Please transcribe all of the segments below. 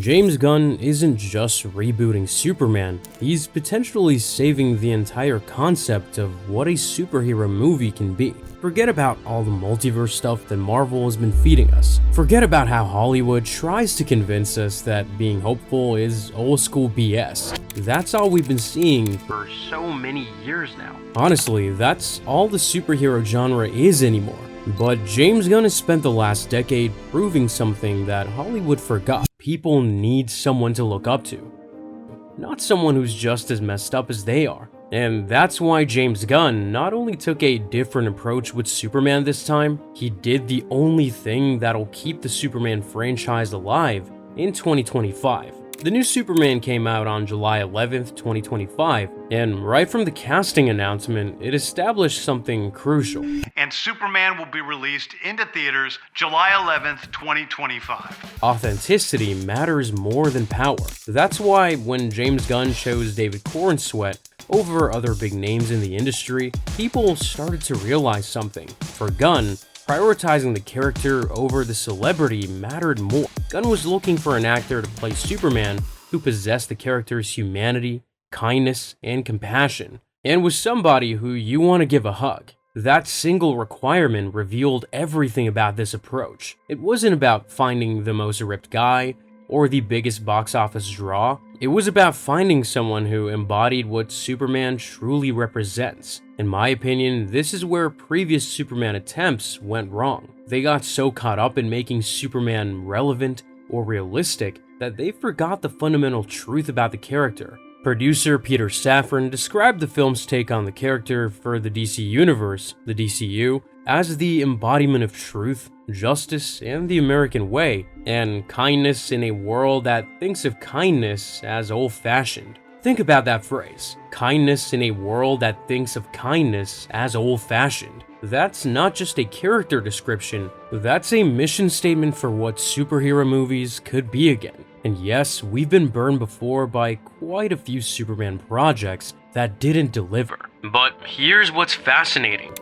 James Gunn isn't just rebooting Superman, he's potentially saving the entire concept of what a superhero movie can be. Forget about all the multiverse stuff that Marvel has been feeding us. Forget about how Hollywood tries to convince us that being hopeful is old school BS. That's all we've been seeing for so many years now. Honestly, that's all the superhero genre is anymore. But James Gunn has spent the last decade proving something that Hollywood forgot. People need someone to look up to, not someone who's just as messed up as they are. And that's why James Gunn not only took a different approach with Superman this time, he did the only thing that'll keep the Superman franchise alive in 2025. The new Superman came out on July 11th, 2025, and right from the casting announcement, it established something crucial. And Superman will be released into theaters July 11th, 2025. Authenticity matters more than power. That's why when James Gunn chose David Corenswet over other big names in the industry, people started to realize something. For Gunn, prioritizing the character over the celebrity mattered more. Gunn was looking for an actor to play Superman who possessed the character's humanity, kindness, and compassion, and was somebody who you want to give a hug. That single requirement revealed everything about this approach. It wasn't about finding the most ripped guy or the biggest box office draw. It was about finding someone who embodied what Superman truly represents. In my opinion, this is where previous Superman attempts went wrong. They got so caught up in making Superman relevant or realistic that they forgot the fundamental truth about the character. Producer Peter Safran described the film's take on the character for the DC Universe, the DCU, as the embodiment of truth, justice, and the American way, and kindness in a world that thinks of kindness as old-fashioned. Think about that phrase, kindness in a world that thinks of kindness as old-fashioned. That's not just a character description, that's a mission statement for what superhero movies could be again. And yes, we've been burned before by quite a few Superman projects that didn't deliver. But here's what's fascinating.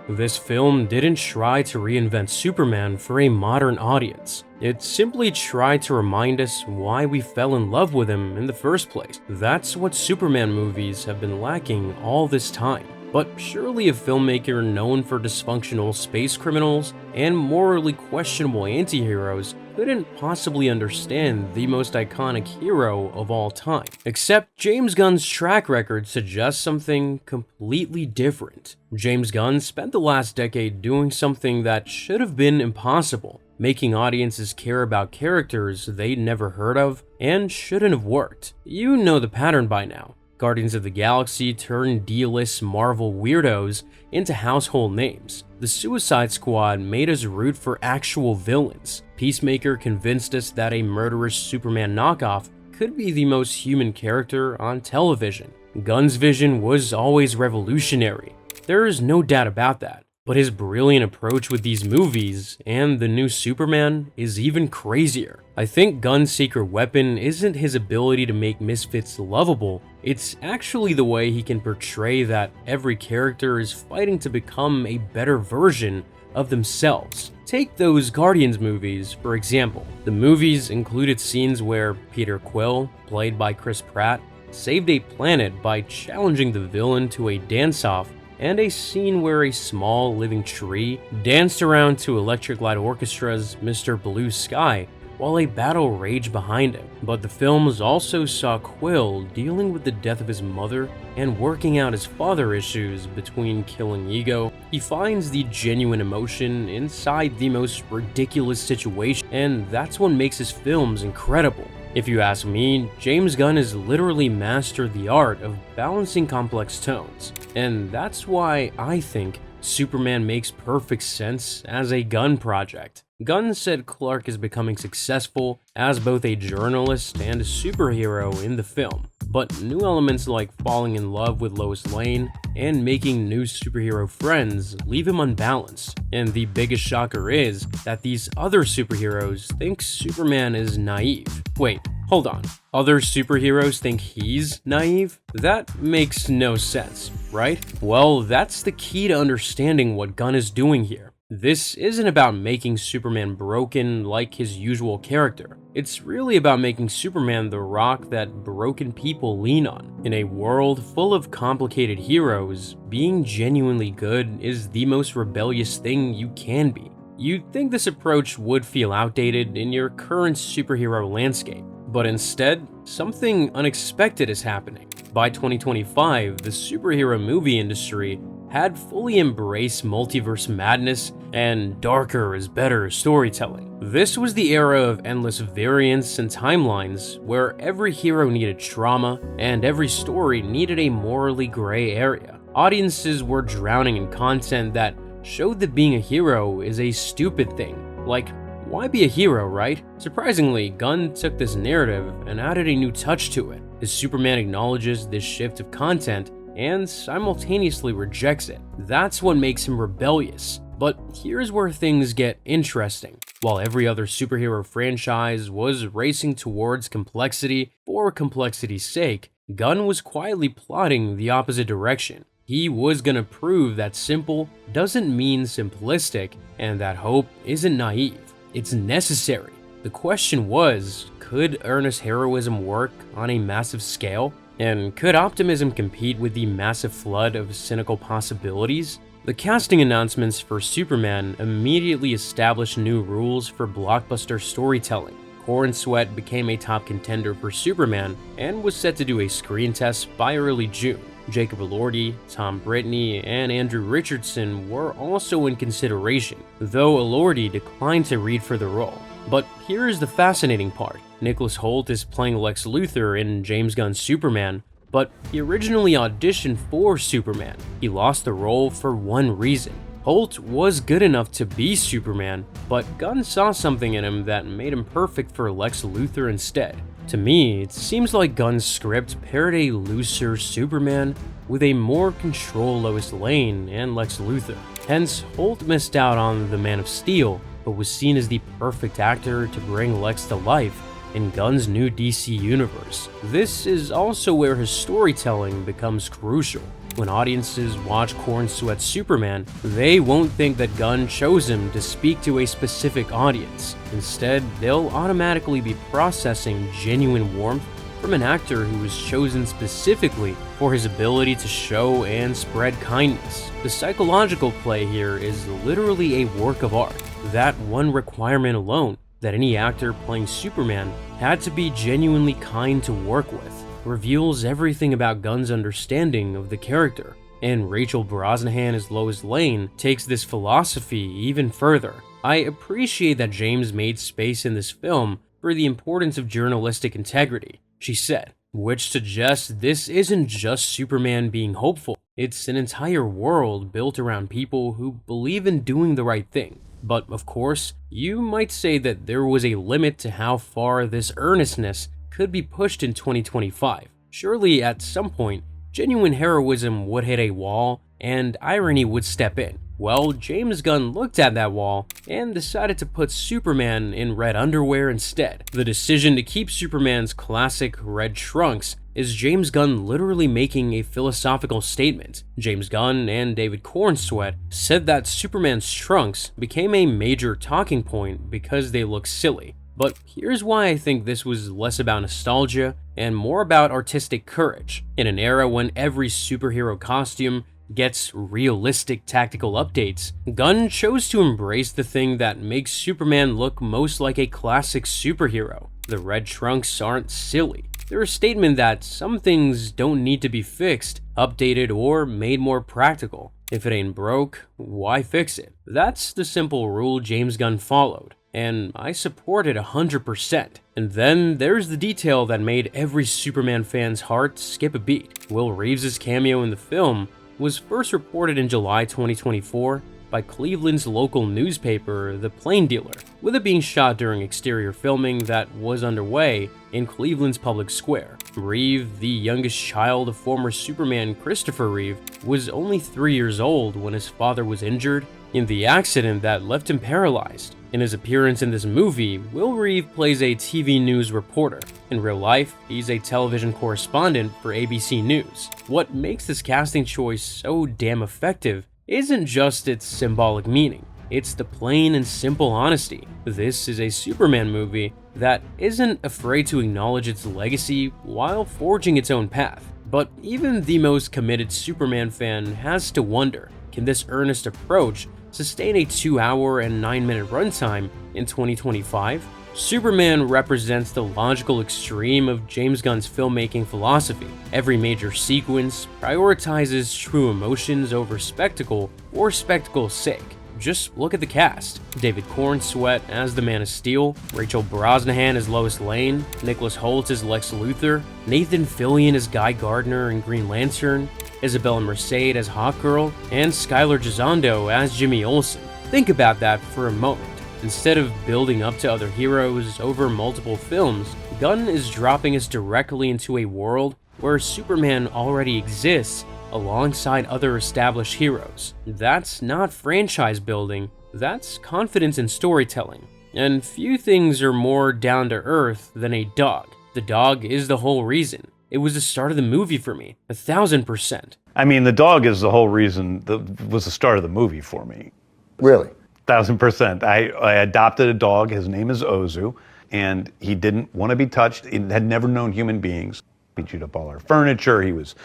This film didn't try to reinvent Superman for a modern audience. It simply tried to remind us why we fell in love with him in the first place. That's what Superman movies have been lacking all this time. But surely a filmmaker known for dysfunctional space criminals and morally questionable anti-heroes couldn't possibly understand the most iconic hero of all time. Except James Gunn's track record suggests something completely different. James Gunn spent the last decade doing something that should have been impossible, making audiences care about characters they'd never heard of and shouldn't have worked. You know the pattern by now. Guardians of the Galaxy turned D-list Marvel weirdos into household names. The Suicide Squad made us root for actual villains. Peacemaker convinced us that a murderous Superman knockoff could be the most human character on television. Gunn's vision was always revolutionary. There is no doubt about that. But his brilliant approach with these movies and the new Superman is even crazier. I think Gunn's secret weapon isn't his ability to make misfits lovable, it's actually the way he can portray that every character is fighting to become a better version of themselves. Take those Guardians movies, for example. The movies included scenes where Peter Quill, played by Chris Pratt, saved a planet by challenging the villain to a dance-off, and a scene where a small living tree danced around to Electric Light Orchestra's Mr. Blue Sky while a battle raged behind him. But the films also saw Quill dealing with the death of his mother and working out his father issues between killing Ego. He finds the genuine emotion inside the most ridiculous situation, and that's what makes his films incredible. If you ask me, James Gunn has literally mastered the art of balancing complex tones, and that's why I think Superman makes perfect sense as a Gunn project. Gunn said Clark is becoming successful as both a journalist and a superhero in the film, but new elements like falling in love with Lois Lane and making new superhero friends leave him unbalanced. And the biggest shocker is that these other superheroes think Superman is naive. Wait, hold on. Other superheroes think he's naive? That makes no sense, right? Well, that's the key to understanding what Gunn is doing here. This isn't about making Superman broken like his usual character. It's really about making Superman the rock that broken people lean on. In a world full of complicated heroes, being genuinely good is the most rebellious thing you can be. You'd think this approach would feel outdated in your current superhero landscape, but instead, something unexpected is happening. By 2025, the superhero movie industry had fully embraced multiverse madness and darker is better storytelling. This was the era of endless variants and timelines, where every hero needed trauma and every story needed a morally gray area. Audiences were drowning in content that showed that being a hero is a stupid thing. Like, why be a hero, right? Surprisingly, Gunn took this narrative and added a new touch to it. His Superman acknowledges this shift of content and simultaneously rejects it. That's what makes him rebellious. But here's where things get interesting. While every other superhero franchise was racing towards complexity for complexity's sake, Gunn was quietly plotting the opposite direction. He was gonna prove that simple doesn't mean simplistic, and that hope isn't naive. It's necessary. The question was, could earnest heroism work on a massive scale? And could optimism compete with the massive flood of cynical possibilities? The casting announcements for Superman immediately established new rules for blockbuster storytelling. Corenswet became a top contender for Superman and was set to do a screen test by early June. Jacob Elordi, Tom Brittney, and Andrew Richardson were also in consideration, though Elordi declined to read for the role. But here's the fascinating part. Nicholas Hoult is playing Lex Luthor in James Gunn's Superman, but he originally auditioned for Superman. He lost the role for one reason. Hoult was good enough to be Superman, but Gunn saw something in him that made him perfect for Lex Luthor instead. To me, it seems like Gunn's script paired a looser Superman with a more control Lois Lane and Lex Luthor. Hence, Hoult missed out on the Man of Steel, but was seen as the perfect actor to bring Lex to life in Gunn's new DC universe. This is also where his storytelling becomes crucial. When audiences watch Corenswet's Superman, they won't think that Gunn chose him to speak to a specific audience. Instead, they'll automatically be processing genuine warmth from an actor who was chosen specifically for his ability to show and spread kindness. The psychological play here is literally a work of art. That one requirement alone, that any actor playing Superman had to be genuinely kind to work with, reveals everything about Gunn's understanding of the character. And Rachel Brosnahan as Lois Lane takes this philosophy even further. I appreciate that James made space in this film for the importance of journalistic integrity, she said, which suggests this isn't just Superman being hopeful. It's an entire world built around people who believe in doing the right thing. But of course, you might say that there was a limit to how far this earnestness could be pushed in 2025. Surely at some point, genuine heroism would hit a wall and irony would step in. Well, James Gunn looked at that wall and decided to put Superman in red underwear instead. The decision to keep Superman's classic red trunks is James Gunn literally making a philosophical statement. James Gunn and David Corenswet said that Superman's trunks became a major talking point because they look silly. But here's why I think this was less about nostalgia and more about artistic courage. In an era when every superhero costume gets realistic tactical updates, Gunn chose to embrace the thing that makes Superman look most like a classic superhero. The red trunks aren't silly. They're a statement that some things don't need to be fixed, updated, or made more practical. If it ain't broke, why fix it? That's the simple rule James Gunn followed, and I support it 100%. And then there's the detail that made every Superman fan's heart skip a beat. Will Reeves' cameo in the film was first reported in July 2024 by Cleveland's local newspaper, The Plain Dealer, with it being shot during exterior filming that was underway in Cleveland's public square. Reeve, the youngest child of former Superman Christopher Reeve, was only 3 years old when his father was injured in the accident that left him paralyzed. In his appearance in this movie, Will Reeve plays a TV news reporter. In real life, he's a television correspondent for ABC News. What makes this casting choice so damn effective isn't just its symbolic meaning. It's the plain and simple honesty. This is a Superman movie that isn't afraid to acknowledge its legacy while forging its own path. But even the most committed Superman fan has to wonder, can this earnest approach sustain a 2-hour and 9-minute runtime in 2025? Superman represents the logical extreme of James Gunn's filmmaking philosophy. Every major sequence prioritizes true emotions over spectacle or spectacle's sake. Just look at the cast. David Corenswet as the Man of Steel, Rachel Brosnahan as Lois Lane, Nicholas Hoult as Lex Luthor, Nathan Fillion as Guy Gardner in Green Lantern, Isabella Merced as Hawkgirl, and Skylar Gisondo as Jimmy Olsen. Think about that for a moment. Instead of building up to other heroes over multiple films, Gunn is dropping us directly into a world where Superman already exists alongside other established heroes. That's not franchise building, that's confidence in storytelling. And few things are more down to earth than a dog. The dog is the whole reason. It was the start of the movie for me, 1000%. I mean, the dog is the whole reason, was the start of the movie for me. Really? 1000%. I adopted a dog, his name is Ozu, and he didn't want to be touched. He had never known human beings. He chewed up all our furniture, he was,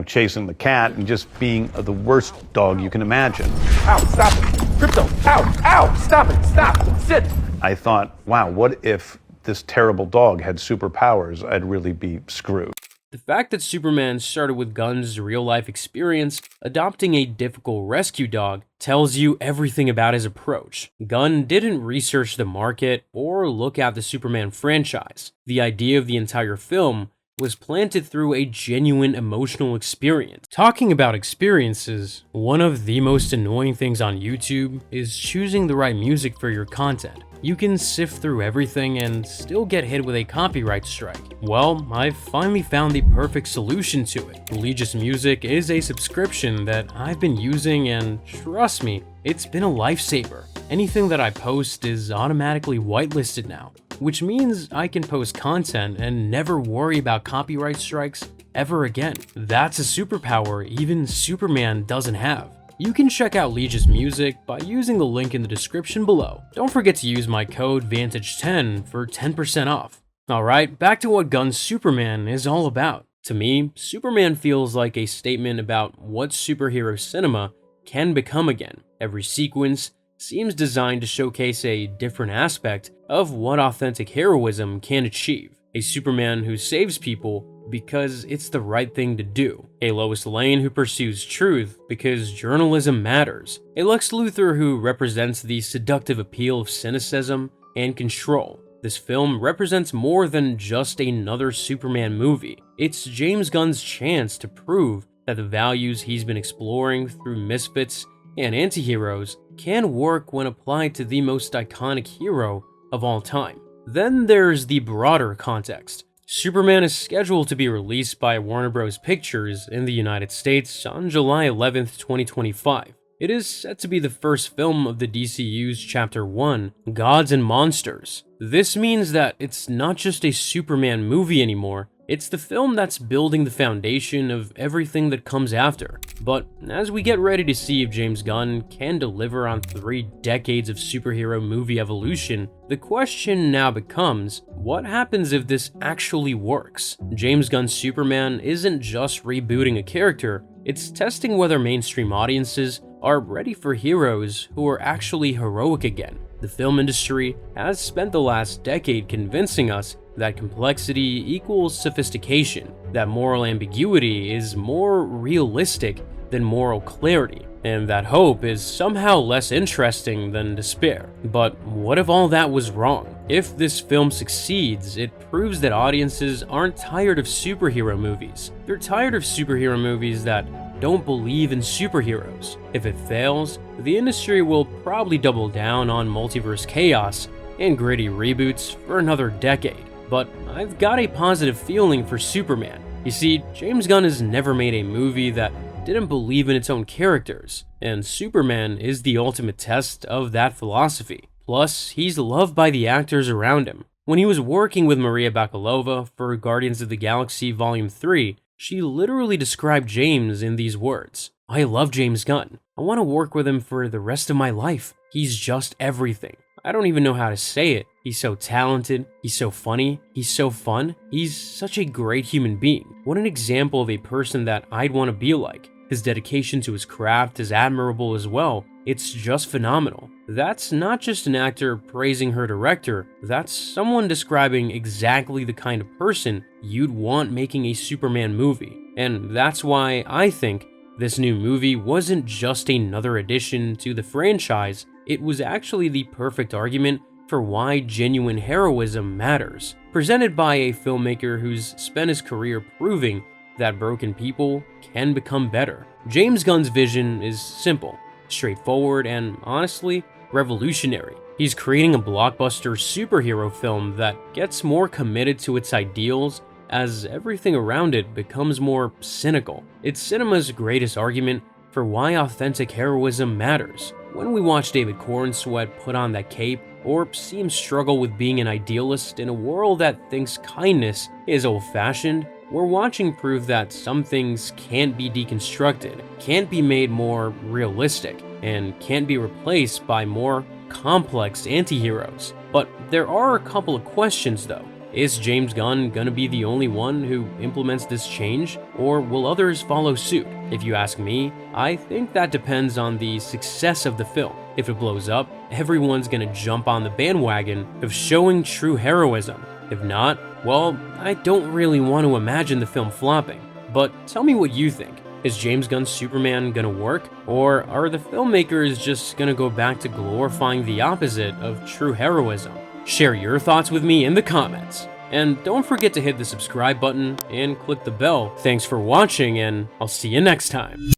chasing the cat and just being the worst dog you can imagine. Ow, stop it. Crypto, ow, stop it, stop, sit. I thought, wow, what if this terrible dog had superpowers? I'd really be screwed. The fact that Superman started with Gunn's real-life experience adopting a difficult rescue dog tells you everything about his approach. Gunn didn't research the market or look at the Superman franchise. The idea of the entire film was planted through a genuine emotional experience. Talking about experiences, one of the most annoying things on YouTube is choosing the right music for your content. You can sift through everything and still get hit with a copyright strike. Well, I've finally found the perfect solution to it. Legis Music is a subscription that I've been using, and trust me, it's been a lifesaver. Anything that I post is automatically whitelisted now, which means I can post content and never worry about copyright strikes ever again. That's a superpower even Superman doesn't have. You can check out Legis Music by using the link in the description below. Don't forget to use my code VANTAGE10 for 10% off. Alright, back to what Gunn's Superman is all about. To me, Superman feels like a statement about what superhero cinema can become again. Every sequence seems designed to showcase a different aspect of what authentic heroism can achieve. A Superman who saves people because it's the right thing to do. A Lois Lane who pursues truth because journalism matters. A Lex Luthor who represents the seductive appeal of cynicism and control. This film represents more than just another Superman movie. It's James Gunn's chance to prove that the values he's been exploring through misfits and antiheroes can work when applied to the most iconic hero of all time. Then there's the broader context. Superman is scheduled to be released by Warner Bros. Pictures in the United States on July 11th, 2025. It is set to be the first film of the DCU's Chapter 1, Gods and Monsters. This means that it's not just a Superman movie anymore, it's the film that's building the foundation of everything that comes after. But as we get ready to see if James Gunn can deliver on 3 decades of superhero movie evolution, the question now becomes, what happens if this actually works? James Gunn's Superman isn't just rebooting a character, it's testing whether mainstream audiences are ready for heroes who are actually heroic again. The film industry has spent the last decade convincing us that complexity equals sophistication, that moral ambiguity is more realistic than moral clarity, and that hope is somehow less interesting than despair. But what if all that was wrong? If this film succeeds, it proves that audiences aren't tired of superhero movies. They're tired of superhero movies that don't believe in superheroes. If it fails, the industry will probably double down on multiverse chaos and gritty reboots for another decade. But I've got a positive feeling for Superman. You see, James Gunn has never made a movie that didn't believe in its own characters, and Superman is the ultimate test of that philosophy. Plus, he's loved by the actors around him. When he was working with Maria Bakalova for Guardians of the Galaxy Volume 3, she literally described James in these words: "I love James Gunn. I want to work with him for the rest of my life. He's just everything. I don't even know how to say it. He's so talented, he's so funny, he's so fun, he's such a great human being. What an example of a person that I'd want to be like. His dedication to his craft is admirable as well. It's just phenomenal. That's not just an actor praising her director, that's someone describing exactly the kind of person you'd want making a Superman movie. And that's why I think this new movie wasn't just another addition to the franchise, it was actually the perfect argument for why genuine heroism matters. Presented by a filmmaker who's spent his career proving that broken people can become better. James Gunn's vision is simple, straightforward, and honestly, revolutionary. He's creating a blockbuster superhero film that gets more committed to its ideals as everything around it becomes more cynical. It's cinema's greatest argument for why authentic heroism matters. When we watch David Corenswet put on that cape, or see him struggle with being an idealist in a world that thinks kindness is old-fashioned, we're watching proof that some things can't be deconstructed, can't be made more realistic, and can't be replaced by more complex anti-heroes. But there are a couple of questions though. Is James Gunn gonna be the only one who implements this change, or will others follow suit? If you ask me, I think that depends on the success of the film. If it blows up, everyone's gonna jump on the bandwagon of showing true heroism. If not, well, I don't really want to imagine the film flopping. But tell me what you think. Is James Gunn's Superman gonna work? Or are the filmmakers just gonna go back to glorifying the opposite of true heroism? Share your thoughts with me in the comments. And don't forget to hit the subscribe button and click the bell. Thanks for watching, and I'll see you next time.